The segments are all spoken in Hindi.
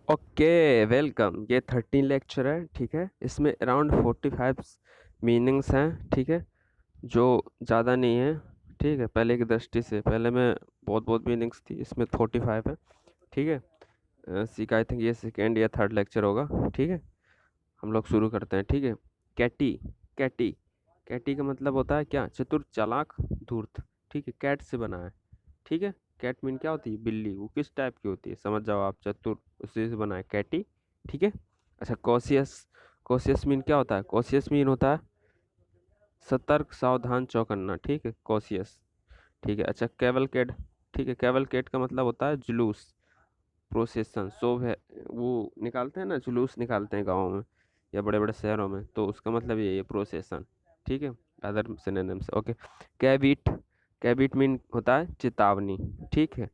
Okay welcome. ये 13 लेक्चर है, ठीक है। इसमें अराउंड 45 मीनिंग्स हैं, ठीक है, जो ज़्यादा नहीं है, ठीक है। पहले की दृष्टि से पहले में बहुत बहुत मीनिंग्स थी, इसमें 45 है, ठीक है। आई थिंक ये सेकेंड या थर्ड लेक्चर होगा, ठीक है। हम लोग शुरू करते हैं, ठीक है। कैटी कैटी कैटी का मतलब होता है क्या? चतुर, चालाक, धूर्त, ठीक है। कैट से बना है, ठीक है। कैट मीन क्या होती है? बिल्ली। वो किस टाइप की होती है समझ जाओ आप। चतुर, उसी से बना है कैटी, ठीक है। अच्छा, कॉशियस। कॉशियस मीन क्या होता है? कॉशियस मीन होता है सतर्क, सावधान, चौकन्ना, ठीक है, कॉशियस, ठीक है। अच्छा, कैवलकेड, ठीक है। कैवलकेड का मतलब होता है जुलूस, प्रोसेशन, शोभ है। वो निकालते हैं ना, जुलूस निकालते हैं गाँव में या बड़े बड़े शहरों में, तो उसका मतलब ये है प्रोसेशन, ठीक है। Other synonyms, okay. Caveat. Caveat mean होता है चेतावनी, ठीक है।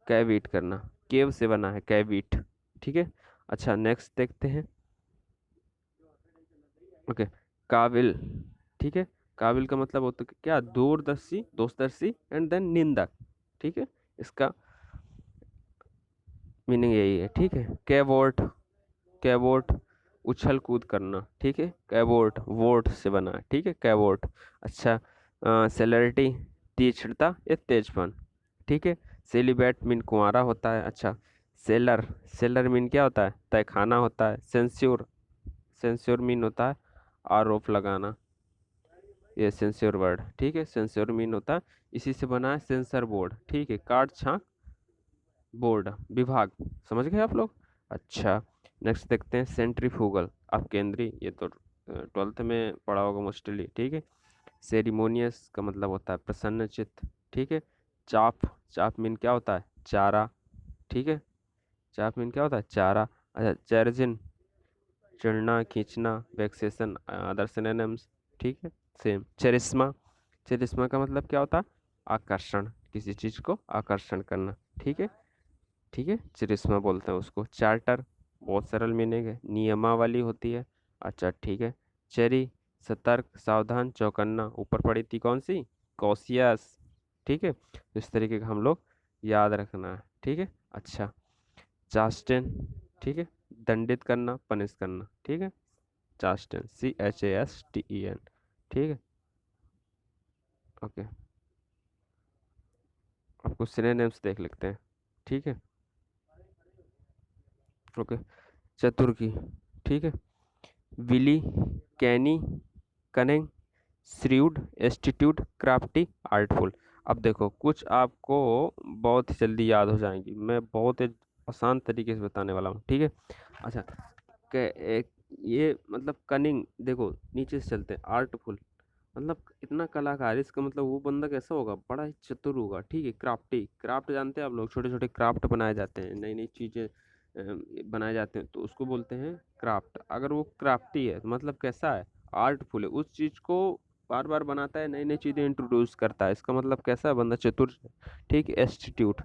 कैविट करना, केव से बना है कैविट, ठीक है। अच्छा, नेक्स्ट देखते हैं, ओके। काबिल, ठीक है। काबिल का मतलब होता है क्या? दूरदर्शी, दोषदर्शी एंड देन निंदक, ठीक है। इसका मीनिंग यही है, ठीक है। कैवोट। कैवोट, उछल कूद करना, ठीक है। कैवोट वोट से बना है, ठीक है, कैवोट। अच्छा, सेलरिटी, तीक्ष्णता या तेजपन, ठीक है। सेलिब्रेट मीन कुंवारा होता है। अच्छा, सेलर। सेलर मीन क्या होता है? तहखाना होता है। सेंस्योर। सेंस्योर मीन होता है आरोप लगाना, ये सेंस्योर वर्ड, ठीक है। सेंस्योर मीन होता है, इसी से बना है सेंसर बोर्ड, ठीक है। काट छांट बोर्ड, विभाग, समझ गए आप लोग। अच्छा, नेक्स्ट देखते हैं सेंट्रीफ्यूगल, अब केंद्रीय, ये तो 12th में पढ़ा होगा मोस्टली, ठीक है। सेरिमोनियस का मतलब होता है प्रसन्न चित्त, ठीक है। चाप। चाप मीन क्या होता है? चारा, ठीक है। चाप मीन क्या होता है? चारा। अच्छा, चेरजिन, चढ़ना, खींचना, वैक्सेशन, अदर सिनोनिम्स, ठीक है, सेम। चेरिस्मा। चेरिस्मा का मतलब क्या होता है? आकर्षण, किसी चीज को आकर्षण करना, ठीक है, ठीक है। चरिश्मा बोलते हैं उसको। चार्टर, बहुत सरल मीनिंग है, नियमावली होती है। अच्छा, ठीक है। चरी, सतर्क, सावधान, चौकन्ना, ऊपर पड़ी थी कौन सी? कॉशियस, ठीक है। इस तरीके का हम लोग याद रखना है, ठीक है। अच्छा, चास्टेन, ठीक है, दंडित करना, पनिश करना, ठीक है। चास्टेन, CHASTEN, ठीक है, ओके। अब कुछ सिनोनिम्स देख लेते हैं, ठीक है, ओके। चतुर्की, ठीक है। विली, कैनी, कनिंग, श्रीव्ड, एस्टिट्यूड, क्राफ्टी, आर्टफुल। अब देखो, कुछ आपको बहुत ही जल्दी याद हो जाएंगी, मैं बहुत ही आसान तरीके से बताने वाला हूँ, ठीक है। अच्छा, एक ये मतलब कनिंग, देखो नीचे से चलते हैं, आर्टफुल मतलब इतना कलाकार, इसका मतलब वो बंदा कैसा होगा? बड़ा ही चतुर होगा, ठीक है। क्राफ्टी, क्राफ्ट जानते हैं आप लोग, छोटे छोटे क्राफ्ट बनाए जाते हैं, नई नई चीजें बनाए जाते हैं, तो उसको बोलते हैं क्राफ्ट। अगर वो क्राफ्टी है तो मतलब कैसा है? आर्टफुल है, उस चीज को बार बार बनाता है, नई नई चीजें इंट्रोड्यूस करता है, इसका मतलब कैसा है? बंदा चतुर है, ठीक है। एस्टिट्यूट,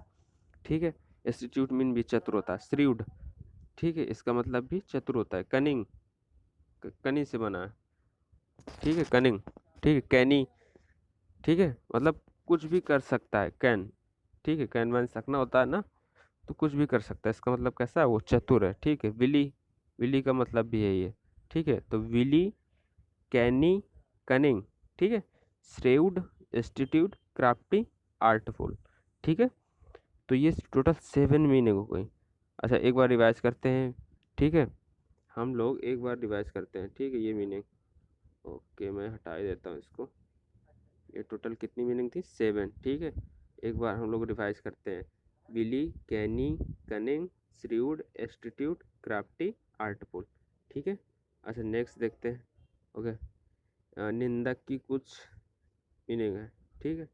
ठीक है। एस्टिट्यूट मीन भी चतुर होता है। श्रीव्ड, ठीक है, इसका मतलब भी चतुर होता है। कनिंग, कनी से बना है, ठीक है, कनिंग, ठीक है। कैनी, ठीक है, मतलब कुछ भी कर सकता है, कैन, ठीक है। कैन मैन सकना होता है ना, तो कुछ भी कर सकता है, इसका मतलब कैसा है? वो चतुर है, ठीक है। विली, विली का मतलब भी यही है, ठीक है। तो विली, कैनी, कनिंग, ठीक है। श्रेव्ड, एस्टिट्यूड, क्राफ्टी, आर्टफुल, ठीक है। तो ये टोटल 7 मीनिंग हो गई। अच्छा, एक बार रिवाइज करते हैं, ठीक है। हम लोग एक बार रिवाइज करते हैं, ठीक है, ये मीनिंग, ओके। मैं हटा ही देता हूँ इसको। ये टोटल कितनी मीनिंग थी? 7, ठीक है। एक बार हम लोग रिवाइज करते हैं। विली, कैनी, कनिंग, श्रीव्ड, एस्टिट्यूट, क्राफ्टी, आर्टफुल, ठीक है। अच्छा, नेक्स्ट देखते हैं, ओके। निंदक की कुछ मीनिंग है, ठीक है,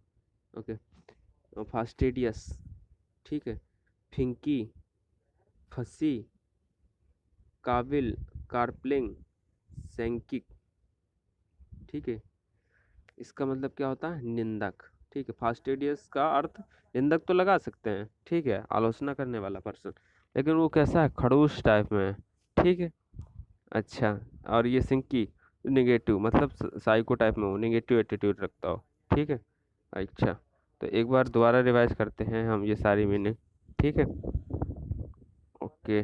ओके। फास्टिडियस, ठीक है। फिंकी, फंसी, काबिल, कार्पलिंग, सैंकिक, ठीक है। इसका मतलब क्या होता है? निंदक, ठीक है। फास्टिडियस का अर्थ निंदक तो लगा सकते हैं, ठीक है, आलोचना करने वाला पर्सन, लेकिन वो कैसा है? खड़ूस टाइप में है, ठीक है। अच्छा, और ये सिंकी, निगेटिव मतलब साइको टाइप में हो, निगेटिव एटीट्यूड रखता हो, ठीक है। अच्छा, तो एक बार दोबारा रिवाइज करते हैं हम ये सारी मीनिंग, ठीक है, ओके।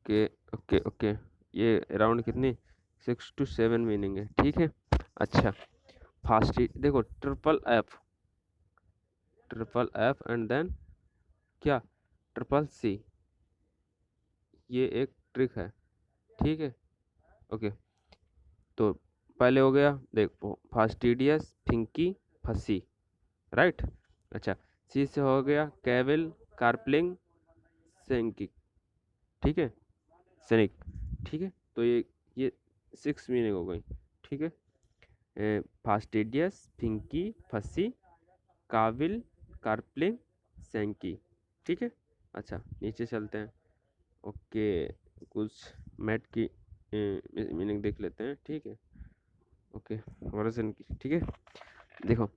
ओके ओके ओके, ये अराउंड कितनी 6 to 7 मीनिंग है, ठीक है। अच्छा, फास्ट देखो, ट्रिपल एफ एंड देन क्या, ट्रिपल सी, ये एक ट्रिक है, ठीक है। ओके, तो पहले हो गया देखो फास्टिडियस, फिंकी, फसी, राइट। अच्छा, सी से हो गया कैविल, कार्पलिंग, सेंकिक, ठीक है, सैनिक, ठीक है। तो ये 6 मीनिंग हो गई, ठीक है। फास्टिडियस, फिंकी, फसी, काविल, कार्पलिंग, सेंकी, ठीक है। अच्छा, नीचे चलते हैं। ओके, कुछ मैट की मीनिंग देख लेते हैं, ठीक है। ओके, वर्जन की, ठीक है। देखो,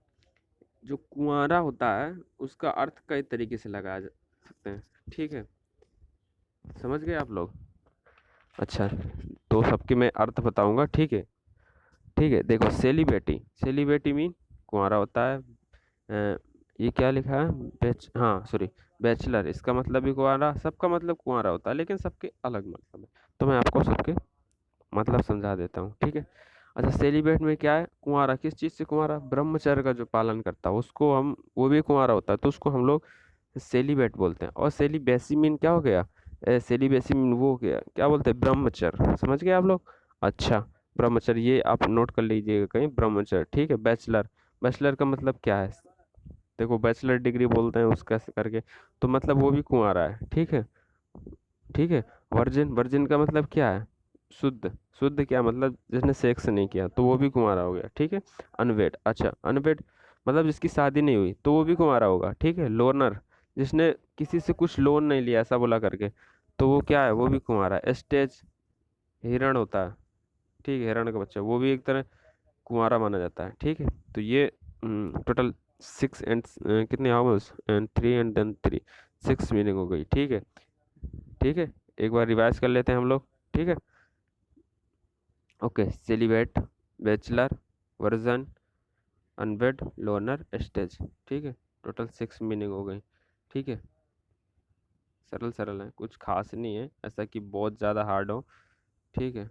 जो कुंवारा होता है उसका अर्थ कई तरीके से लगाया जा सकते हैं, ठीक है। समझ गए आप लोग? अच्छा, तो सबके मैं अर्थ बताऊंगा, ठीक है। ठीक है, देखो, सेलिब्रिटी, सेलिब्रिटी मीन कुंवारा होता है। ये क्या लिखा है, हाँ सॉरी, बैचलर, इसका मतलब भी कुंवारा, सबका मतलब कुंवारा होता है, लेकिन सबके अलग मतलब है। तो मैं आपको सबके मतलब समझा देता हूँ, ठीक है। अच्छा, सेलिब्रेट में क्या है, कुंवारा किस चीज़ से कुंवारा, ब्रह्मचर्य का जो पालन करता है उसको हम, वो भी कुंवारा होता है तो उसको हम लोग सेलिब्रेट बोलते हैं। और सेलिबेसी मीन क्या हो गया, सेलिबेसी मीन वो हो गया, क्या बोलते हैं, ब्रह्मचर्य, समझ गए आप लोग? अच्छा, ब्रह्मचर्य, ये आप नोट कर लीजिएगा कहीं, ब्रह्मचर्य, ठीक है। बैचलर, बैचलर का मतलब क्या है, देखो बैचलर डिग्री बोलते हैं उसका करके, तो मतलब वो भी कुंवारा है, ठीक है, ठीक है। वर्जिन, वर्जिन का मतलब क्या है, शुद्ध, शुद्ध क्या मतलब, जिसने सेक्स नहीं किया तो वो भी कुंवारा हो गया, ठीक है। अनवेड, अच्छा अनवेड मतलब जिसकी शादी नहीं हुई तो वो भी कुंवारा होगा, ठीक है। लोनर, जिसने किसी से कुछ लोन नहीं लिया ऐसा बोला करके, तो वो क्या है, वो भी कुंवारा है। स्टेज, हिरण होता है, ठीक है, हिरण का बच्चा, वो भी एक तरह कुंवारा माना जाता है, ठीक है। तो ये टोटल 6 एंड कितने hours and 3 and then 3, 6 meaning हो गई, ठीक है, ठीक है। एक बार रिवाइज कर लेते हैं हम लोग, ठीक है। Okay, celebrate, bachelor, virgin, unwed, loner, stage, ठीक है। टोटल 6 मीनिंग हो गई, ठीक है। सरल सरल है, कुछ खास नहीं है ऐसा कि बहुत ज़्यादा हार्ड हो, ठीक है।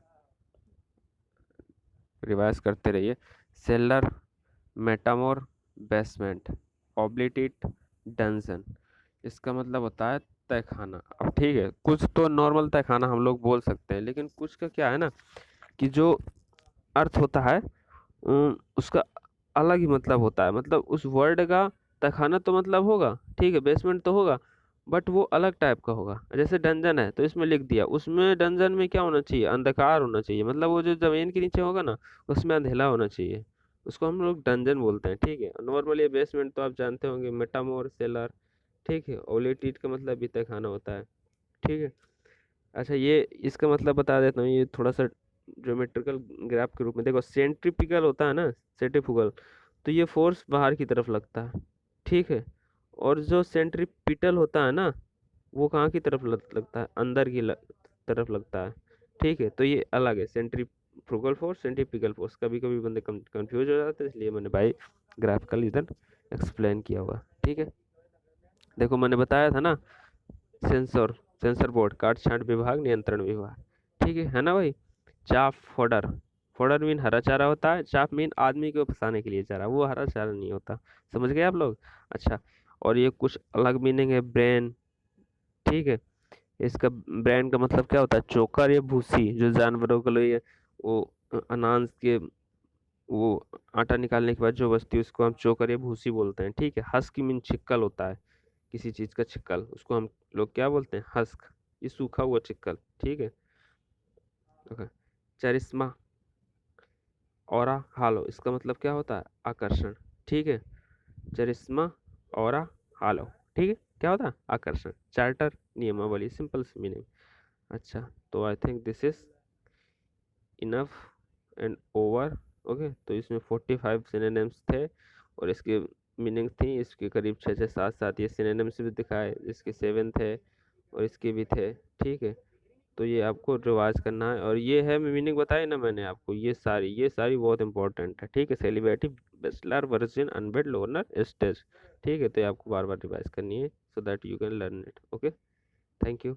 रिवाइज करते रहिए। सेलर, मेटामोर, बेसमेंट, ऑब्लिटेट, डंजन, इसका मतलब होता है तहखाना। अब ठीक है, कुछ तो नॉर्मल तहखाना हम लोग बोल सकते हैं, लेकिन कुछ का क्या है ना, कि जो अर्थ होता है उसका अलग ही मतलब होता है, मतलब उस वर्ड का तहखाना तो मतलब होगा, ठीक है, बेसमेंट तो होगा, बट वो अलग टाइप का होगा। जैसे डंजन है तो इसमें लिख दिया, उसमें डंजन में क्या होना चाहिए, अंधकार होना चाहिए, मतलब वो जो जमीन के नीचे होगा ना उसमें अंधेला होना चाहिए, उसको हम लोग डंजन बोलते हैं, ठीक है। नॉर्मली बेसमेंट तो आप जानते होंगे, मेटामोर, सेलर, ठीक है। ओलेटीट का मतलब भी तहखाना होता है, ठीक है। अच्छा, ये इसका मतलब बता देता हूँ, ये थोड़ा सा ज्योमेट्रिकल ग्राफ के रूप में देखो, सेंट्रीपिकल होता है ना, सेंट्रीफ्यूगल, तो ये फोर्स बाहर की तरफ लगता है, ठीक है। और जो सेंट्रीपिटल होता है ना, वो कहाँ की तरफ लगता है, अंदर की तरफ लगता है, ठीक है। तो ये अलग है, सेंट्रीफ्यूगल फोर्स, सेंट्रीपिकल फोर्स, कभी कभी बंदे कंफ्यूज हो जाते हैं, इसलिए मैंने भाई ग्राफिकल इधर एक्सप्लेन किया हुआ, ठीक है। देखो, मैंने बताया था ना, सेंसर, सेंसर बोर्ड, काट छांट विभाग, नियंत्रण विभाग, ठीक है ना भाई। चाफ, फोडर, फोडर मीन हरा चारा होता है, चाफ मीन आदमी को फंसाने के लिए चारा, वो हरा चारा नहीं होता, समझ गए आप लोग? अच्छा, और ये कुछ अलग मीनिंग है, ब्रेन, ठीक है। इसका ब्रेन का मतलब क्या होता है, चोकर या भूसी, जो जानवरों के लिए वो अनाज के वो आटा निकालने के बाद जो बचती है उसको हम चोकर या भूसी बोलते हैं, ठीक है। हस्क मीन छिक्कल होता है, किसी चीज का छिक्कल, उसको हम लोग क्या बोलते हैं, हस्क, ये सूखा हुआ छिक्कल, ठीक है। ओके, चरिश्मा, ऑरा, हालो, इसका मतलब क्या होता है, आकर्षण, ठीक है। चरिश्मा, ऑरा, हालो, ठीक है, क्या होता है, आकर्षण। चार्टर, नियमावली, सिंपल सी मीनिंग। अच्छा, तो I think this is enough and over. Okay, तो इसमें 45 सिनोनिम्स थे और इसके मीनिंग थी, इसके करीब 6 6 7 7 ये सिनोनिम्स भी दिखाए, इसके 7 थे और इसके भी थे, ठीक है। तो ये आपको रिवाइज करना है, और ये है मीनिंग बताई ना मैंने आपको, ये सारी बहुत इंपॉर्टेंट है, ठीक है। Celebrity, bachelor, virgin, unwed, loner, stage, ठीक है। तो ये आपको बार बार रिवाइज करनी है, so that you can learn it, okay. Thank you.